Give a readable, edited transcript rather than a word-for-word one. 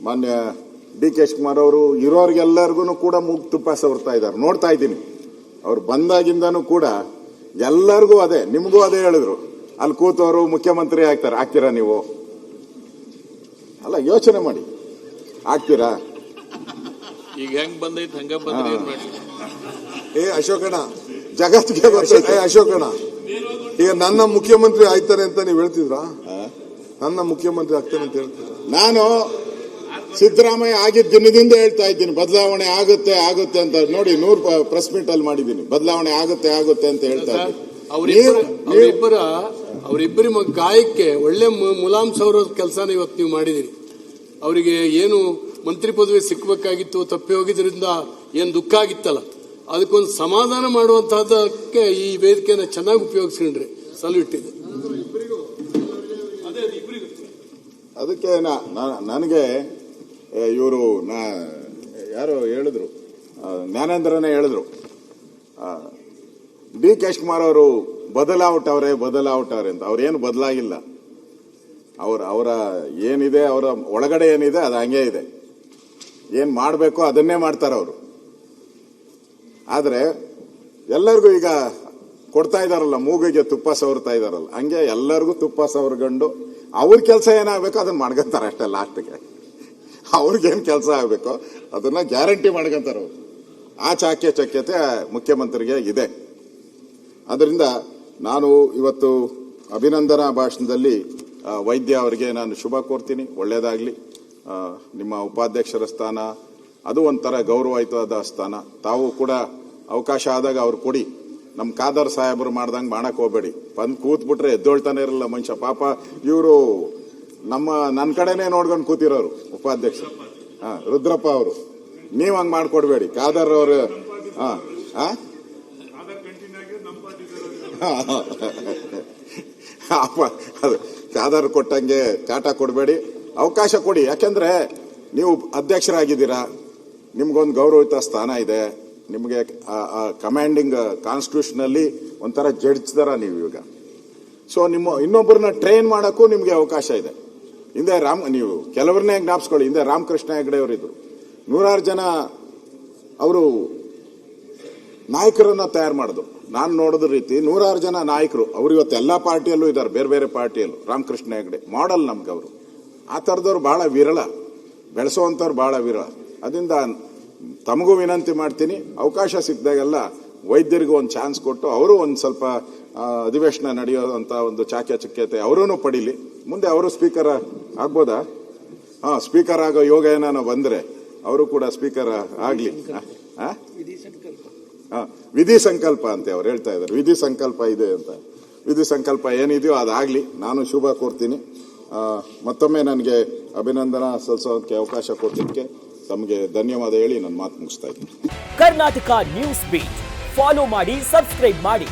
ಮಾನ್ಯ D K Shivakumar ಅವರು ಇರೋರಿಗೆಲ್ಲರಿಗೂ ಕೂಡ ಮೂಗು ತುಪ್ಪ ಸವರ್ತಾ ಇದ್ದಾರೆ, ನೋಡ್ತಾ ಇದ್ದೀನಿ. ಅವ್ರು ಬಂದಾಗಿಂದನೂ ಕೂಡ ಎಲ್ಲರಿಗೂ ಅದೇ, ನಿಮಗೂ ಅದೇ ಹೇಳಿದ್ರು, ಅಲ್ಲಿ ಕೂತವರು ಮುಖ್ಯಮಂತ್ರಿ ಆಗ್ತೀರಾ ನೀವು? ಅಲ್ಲ, ಯೋಚನೆ ಮಾಡಿ, ಆಗ್ತೀರಾ? ಈಗ ಹೆಂಗ್ ಬಂದೈತೆ ಹಂಗ ಬಂದ್ರೆ ಏನ್ ಮಾಡಿ? ಅಶೋಕಣ್ಣ, ಜಗತ್ತಿಗೆ ಗೊತ್ತೈತೆ. ಅಶೋಕಣ್ಣ, ಈಗ ನನ್ನ ಮುಖ್ಯಮಂತ್ರಿ ಆಯ್ತಾರೆ ಅಂತ ನೀವು ಹೇಳ್ತಿದ್ರಾ? ನನ್ನ ಮುಖ್ಯಮಂತ್ರಿ ಆಗ್ತಾನೆ ಅಂತ ಹೇಳ್ತಿದ್ರ? ನಾನು ಸಿದ್ದರಾಮಯ್ಯ ಆಗಿದ್ದ ದಿನದಿಂದ ಹೇಳ್ತಾ ಇದ್ದೀನಿ, ಬದಲಾವಣೆ ಆಗುತ್ತೆ ಆಗುತ್ತೆ ಅಂತ. ನೋಡಿ, 100 ಪ್ರೆಸ್ ಮೀಟ್ ಅಲ್ಲಿ ಮಾಡಿದ್ದೀನಿ, ಬದಲಾವಣೆ ಆಗುತ್ತೆ ಆಗುತ್ತೆ ಅಂತ ಹೇಳ್ತಾ ಇದ್ದೀನಿ. ಅವರಿಬ್ಬರ ಗಾಯಕ್ಕೆ ಒಳ್ಳೆ ಮುಲಾಮ್ ಸೌರ ಕೆಲಸನ ಇವತ್ತು ನೀವು ಮಾಡಿದಿರಿ. ಅವರಿಗೆ ಏನು ಮಂತ್ರಿ ಪದವಿ ಸಿಕ್ಕಬೇಕಾಗಿತ್ತು, ತಪ್ಪಿ ಹೋಗಿದ್ರಿಂದ ಏನು ದುಃಖ ಆಗಿತ್ತಲ್ಲ, ಅದಕ್ಕೊಂದು ಸಮಾಧಾನ ಮಾಡುವಂತಹದಕ್ಕೆ ಈ ವೇದಿಕೆಯನ್ನು ಚೆನ್ನಾಗಿ ಉಪಯೋಗಿಸ್ಕೊಂಡ್ರಿ, ಸಲ್ಯೂಟ್ ಇದೆ. ಅದಕ್ಕೆ ನನಗೆ ಇವರು ಯಾರು ಹೇಳಿದ್ರು, ಜ್ಞಾನೇಂದ್ರನೇ ಹೇಳಿದ್ರು, ಡಿ ಕೆ ಶಿವಕುಮಾರ್ ಅವರು ಬದಲಾವಟವ್ರೆ ಅಂತ. ಅವ್ರೇನು ಬದಲಾಗಿಲ್ಲ. ಅವರ ಏನಿದೆ, ಅವರ ಒಳಗಡೆ ಏನಿದೆ ಅದು ಹಂಗೆ ಇದೆ. ಏನ್ ಮಾಡಬೇಕು ಅದನ್ನೇ ಮಾಡ್ತಾರೆ ಅವರು. ಆದ್ರೆ ಎಲ್ಲರಿಗೂ ಈಗ ಕೊಡ್ತಾ ಇದಾರಲ್ಲ, ಮೂಗಿಗೆ ತುಪ್ಪ ಸವರ್ತಾ ಇದಾರಲ್ಲ, ಹಂಗೆ ಎಲ್ಲರಿಗೂ ತುಪ್ಪ ಸವರ್ಕೊಂಡು ಅವ್ರ ಕೆಲಸ ಏನಾಗಬೇಕು ಅದನ್ನ ಮಾಡ್ಕೊಂತಾರೆ ಅಷ್ಟೇ. ಲಾಸ್ಟ್ಗೆ ಅವ್ರಿಗೇನು ಕೆಲಸ ಆಗಬೇಕು ಅದನ್ನ ಗ್ಯಾರಂಟಿ ಮಾಡ್ಕೊಂತಾರೆ ಅವರು. ಆ ಚಾಕ್ಯತೆ ಮುಖ್ಯಮಂತ್ರಿಗೆ ಇದೆ. ಅದರಿಂದ ನಾನು ಇವತ್ತು ಅಭಿನಂದನಾ ಭಾಷಣದಲ್ಲಿ ವೈದ್ಯ ಅವರಿಗೆ ನಾನು ಶುಭ ಕೋರ್ತೀನಿ, ಒಳ್ಳೇದಾಗ್ಲಿ. ನಿಮ್ಮ ಉಪಾಧ್ಯಕ್ಷರ ಸ್ಥಾನ ಅದು ಒಂಥರ ಗೌರವಯುತವಾದ ಸ್ಥಾನ. ತಾವು ಕೂಡ ಅವಕಾಶ ಆದಾಗ ಅವ್ರು ಕೊಡಿ. ನಮ್ಮ ಖಾದರ್ ಸಾಹೇಬರು ಮಾಡ್ದಂಗೆ ಮಾಡಕ್ ಹೋಗ್ಬೇಡಿ. ಬಂದು ಕೂತ್ಬಿಟ್ರೆ ಎದ್ದೊಳ್ತಾನೆ ಇರಲ್ಲ ಮನುಷ್ಯ. ಪಾಪ ಇವರು ನನ್ನ ಕಡೆನೇ ನೋಡ್ಕೊಂಡು ಕೂತಿರೋರು ಉಪಾಧ್ಯಕ್ಷರು, ರುದ್ರಪ್ಪ ಅವರು. ನೀವ್ ಹಂಗ್ ಮಾಡ್ಕೊಡ್ಬೇಡಿ. ಖಾದರ್ ಅವರು ಅದು ಖಾದರ್ ಕೊಟ್ಟಂಗೆ ಕಾಟ ಕೊಡಬೇಡಿ, ಅವಕಾಶ ಕೊಡಿ. ಯಾಕೆಂದ್ರೆ ನೀವು ಅಧ್ಯಕ್ಷರಾಗಿದ್ದೀರಾ, ನಿಮ್ಗೊಂದು ಗೌರವಯುತ ಸ್ಥಾನ ಇದೆ. ನಿಮಗೆ ಕಮಾಂಡಿಂಗ್ ಕಾನ್ಸ್ಟಿಟ್ಯೂಷನಲ್ಲಿ ಒಂಥರ ಜಡ್ಜ್ ತರ ನೀವು ಈಗ. ಸೊ ಇನ್ನೊಬ್ಬರನ್ನ ಟ್ರೈನ್ ಮಾಡಕ್ಕೂ ನಿಮ್ಗೆ ಅವಕಾಶ ಇದೆ. ಹಿಂದೆ ನೀವು ಕೆಲವರನ್ನೇ ಜ್ಞಾಪಿಸ್ಕೊಳ್ಳಿ. ಹಿಂದೆ ರಾಮಕೃಷ್ಣ ಹೆಗಡೆ ಅವರಿದ್ರು. 100 ಜನ ಅವರು ನಾಯಕರನ್ನ ತಯಾರು ಮಾಡಿದ್ರು. ನಾನು ನೋಡಿದ ರೀತಿ 100 ಜನ ನಾಯಕರು ಅವರು ಇವತ್ತು ಎಲ್ಲಾ ಪಾರ್ಟಿಯಲ್ಲೂ ಇದ್ದಾರೆ, ಬೇರೆ ಬೇರೆ ಪಾರ್ಟಿಯಲ್ಲೂ. ರಾಮಕೃಷ್ಣ ಹೆಗಡೆ ಮಾಡೆಲ್ ನಮ್ಗೆ ಅವರು. ಆ ಥರದವ್ರು ಬಹಳ ವಿರಳ, ಬೆಳೆಸೋವಂಥವ್ರು ಬಹಳ ವಿರಳ. ಅದರಿಂದ ತಮಗೂ ವಿನಂತಿ ಮಾಡ್ತೀನಿ, ಅವಕಾಶ ಸಿಕ್ಕಿದಾಗೆಲ್ಲ ವೈದ್ಯರಿಗೂ ಒಂದು ಚಾನ್ಸ್ ಕೊಟ್ಟು ಅವರು ಒಂದು ಸ್ವಲ್ಪ ಅಧಿವೇಶನ ನಡೆಯುವಂತ ಒಂದು ಚಾಕ್ಯತೆ ಅವರೂ ಪಡೀಲಿ. ಮುಂದೆ ಅವರು ಸ್ಪೀಕರ್ ಆಗ್ಬೋದಾ? ಸ್ಪೀಕರ್ ಆಗೋ ಯೋಗ ಏನಾನ ಬಂದ್ರೆ ಅವರು ಕೂಡ ಸ್ಪೀಕರ್ ಆಗ್ಲಿ. ವಿಧಿ ಸಂಕಲ್ಪ ಅಂತ ಅವ್ರು ಹೇಳ್ತಾ ಇದ್ದಾರೆ. ವಿಧಿ ಸಂಕಲ್ಪ ಇದೆ ಅಂತ. ವಿಧಿ ಸಂಕಲ್ಪ ಏನಿದೆಯೋ ಅದಾಗ್ಲಿ. ನಾನು ಶುಭ ಕೋರ್ತೀನಿ. ಮತ್ತೊಮ್ಮೆ ನನಗೆ ಅಭಿನಂದನಾ ಸಲ್ಲಿಸೋದಕ್ಕೆ ಅವಕಾಶ ಕೊಟ್ಟಿದ್ದಕ್ಕೆ ತಮಗೆ ಧನ್ಯವಾದ ಹೇಳಿ ನನ್ನ ಮಾತು ಮುಗಿಸ್ತಾ ಇದ್ದೀನಿ. ಕರ್ನಾಟಕ ನ್ಯೂಸ್ ಬೀಟ್ ಫಾಲೋ ಮಾಡಿ, ಸಬ್ಸ್ಕ್ರೈಬ್ ಮಾಡಿ.